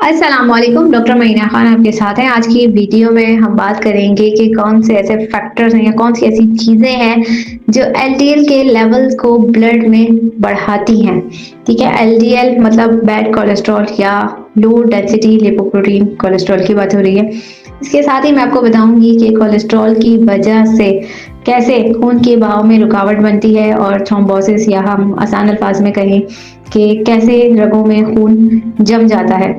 अस्सलाम वालेकुम, डॉक्टर महीना खान आपके साथ हैं। आज की वीडियो में हम बात करेंगे कि कौन से ऐसे फैक्टर्स हैं या कौन सी ऐसी चीज़ें हैं जो एलडीएल के लेवल्स को ब्लड में बढ़ाती हैं। ठीक है, एलडीएल मतलब बैड कोलेस्ट्रॉल या लो डेंसिटी लिपोप्रोटीन कोलेस्ट्रॉल की बात हो रही है। इसके साथ ही मैं आपको बताऊंगी कि कोलेस्ट्रॉल की वजह से कैसे खून के बहाव में रुकावट बनती है और थ्रोम्बोसिस या हम आसान अल्फाज में कहें कि कैसे रगों में खून जम जाता है।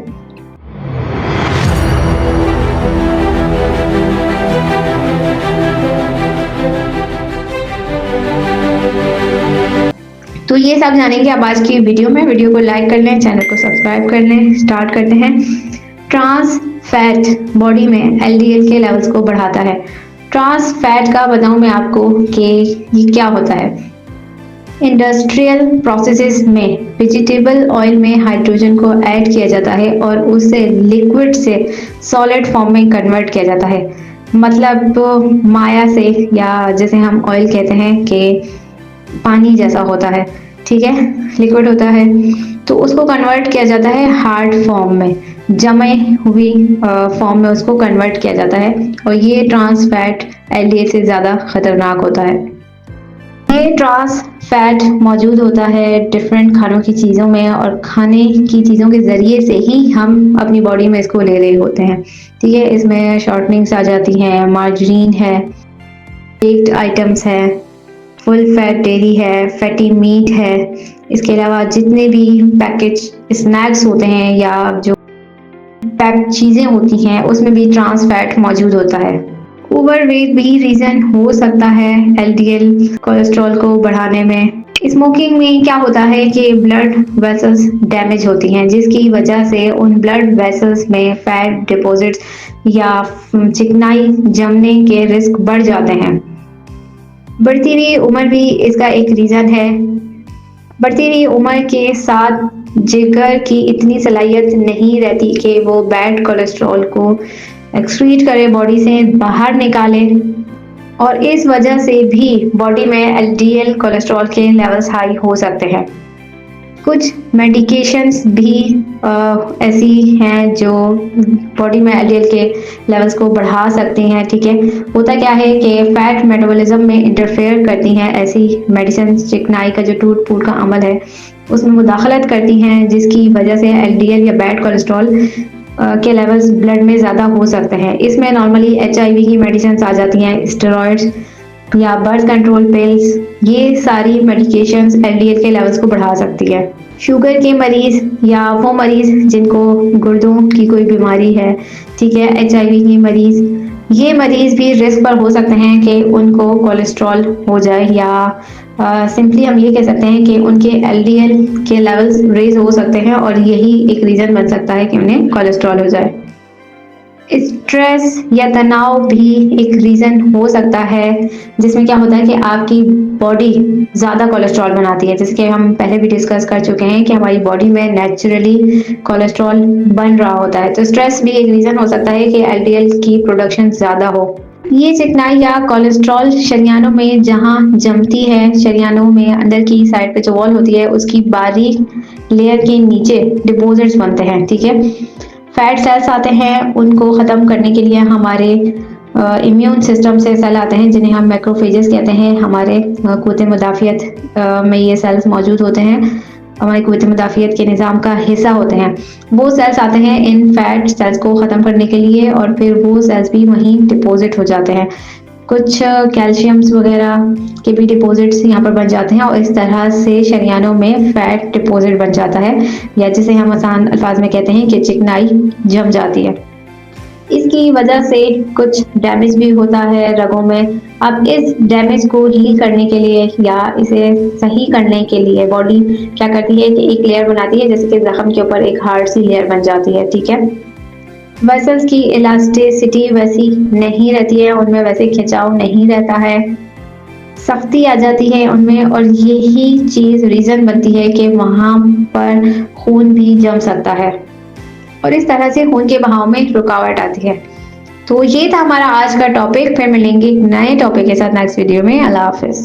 तो ये सब जानेंगे आप आज की वीडियो में। वीडियो को लाइक कर लें, चैनल को सब्सक्राइब कर लें। स्टार्ट करते हैं। ट्रांस फैट बॉडी में एलडीएल के लेवल्स को बढ़ाता है। ट्रांस फैट का बताऊं मैं आपको कि ये क्या होता है। इंडस्ट्रियल प्रोसेसेस में वेजिटेबल ऑयल में हाइड्रोजन को ऐड किया जाता है और उसे लिक्विड से सॉलिड फॉर्म में कन्वर्ट किया जाता है। मतलब माया से, या जैसे हम ऑयल कहते हैं कि पानी जैसा होता है, ठीक है, लिक्विड होता है, तो उसको कन्वर्ट किया जाता है हार्ड फॉर्म में, जमे हुई फॉर्म में उसको कन्वर्ट किया जाता है। और ये ट्रांस फैट एलडीएल से ज़्यादा खतरनाक होता है। ये ट्रांस फैट मौजूद होता है डिफरेंट खानों की चीज़ों में, और खाने की चीज़ों के ज़रिए से ही हम अपनी बॉडी में इसको ले रहे होते हैं। ठीक है, इसमें शॉर्टनिंग्स आ जाती हैं, मार्जरीन है, बेक्ड आइटम्स है, फुल फैट डेयरी है, फैटी मीट है। इसके अलावा जितने भी पैकेज स्नैक्स होते हैं या जो पैक्ड चीज़ें होती हैं उसमें भी ट्रांस फैट मौजूद होता है। ओवरवेट भी रीज़न हो सकता है एलडीएल कोलेस्ट्रॉल को बढ़ाने में। स्मोकिंग में क्या होता है कि ब्लड वेसल्स डैमेज होती हैं, जिसकी वजह से उन ब्लड वेसल्स में फैट डिपॉजिट्स या चिकनाई जमने के रिस्क बढ़ जाते हैं। बढ़ती हुई उम्र भी इसका एक रीज़न है। बढ़ती हुई उम्र के साथ जिगर की इतनी सलाहियत नहीं रहती कि वो बैड कोलेस्ट्रॉल को एक्सक्रीट करे, बॉडी से बाहर निकाले, और इस वजह से भी बॉडी में एलडीएल कोलेस्ट्रॉल के लेवल्स हाई हो सकते हैं। कुछ मेडिकेशंस भी ऐसी हैं जो बॉडी में एलडीएल के लेवल्स को बढ़ा सकती हैं। ठीक है, होता क्या है कि फैट मेटाबॉलिज्म में इंटरफेयर करती हैं ऐसी मेडिसिन, चिकनाई का जो टूट फूट का अमल है उसमें मुदाखलत करती हैं, जिसकी वजह से एलडीएल या बैड कोलेस्ट्रॉल के लेवल्स ब्लड में ज़्यादा हो सकते हैं। इसमें नॉर्मली एचआईवी की मेडिसिन आ जाती हैं, स्टेरॉइड्स या बर्थ कंट्रोल पिल्स, ये सारी मेडिकेशंस एलडीएल के लेवल्स को बढ़ा सकती है। शुगर के मरीज या वो मरीज जिनको गुर्दों की कोई बीमारी है, ठीक है, एचआईवी के मरीज, ये मरीज भी रिस्क पर हो सकते हैं कि उनको कोलेस्ट्रॉल हो जाए, या सिंपली हम ये कह सकते हैं कि उनके एलडीएल के लेवल्स रेज हो सकते हैं और यही एक रीज़न बन सकता है कि उन्हें कोलेस्ट्रॉल हो जाए। स्ट्रेस या तनाव भी एक रीज़न हो सकता है, जिसमें क्या होता है कि आपकी बॉडी ज़्यादा कोलेस्ट्रॉल बनाती है। जैसे कि हम पहले भी डिस्कस कर चुके हैं कि हमारी बॉडी में नेचुरली कोलेस्ट्रॉल बन रहा होता है, तो स्ट्रेस भी एक रीज़न हो सकता है कि एलडीएल की प्रोडक्शन ज़्यादा हो। ये चिकनाई या कोलेस्ट्रॉल शरीयानों में जहाँ जमती है, शरीयानों में अंदर की साइड पे जो वॉल होती है उसकी बारीक लेयर के नीचे डिपॉजिट्स बनते हैं। ठीक है, फैट सेल्स आते हैं, उनको ख़त्म करने के लिए हमारे इम्यून सिस्टम से सेल आते हैं जिन्हें हम मैक्रोफेजेस कहते हैं। हमारे क़ुव्वत मुदाफ़ियत में ये सेल्स मौजूद होते हैं, हमारी क़ुव्वत मुदाफ़ियत के निज़ाम का हिस्सा होते हैं। वो सेल्स आते हैं इन फैट सेल्स को ख़त्म करने के लिए, और फिर वो सेल्स भी वहीं डिपॉजिट हो जाते हैं। कुछ कैल्शियम्स वगैरह के भी डिपॉजिट्स यहाँ पर बन जाते हैं, और इस तरह से शरीयानों में फैट डिपॉजिट बन जाता है, या जिसे हम आसान अल्फाज में कहते हैं कि चिकनाई जम जाती है। इसकी वजह से कुछ डैमेज भी होता है रगों में। अब इस डैमेज को हील करने के लिए या इसे सही करने के लिए बॉडी क्या करती है कि एक लेयर बनाती है, जैसे कि जख्म के ऊपर एक हार्ड सी लेयर बन जाती है। ठीक है, वेसल्स की इलास्टिसिटी वैसी नहीं रहती है, उनमें वैसे खिंचाव नहीं रहता है, सख्ती आ जाती है उनमें, और यही चीज़ रीज़न बनती है कि वहाँ पर खून भी जम सकता है और इस तरह से खून के बहाव में रुकावट आती है। तो ये था हमारा आज का टॉपिक। फिर मिलेंगे नए टॉपिक के साथ नेक्स्ट वीडियो में। अल्लाह हाफिज़।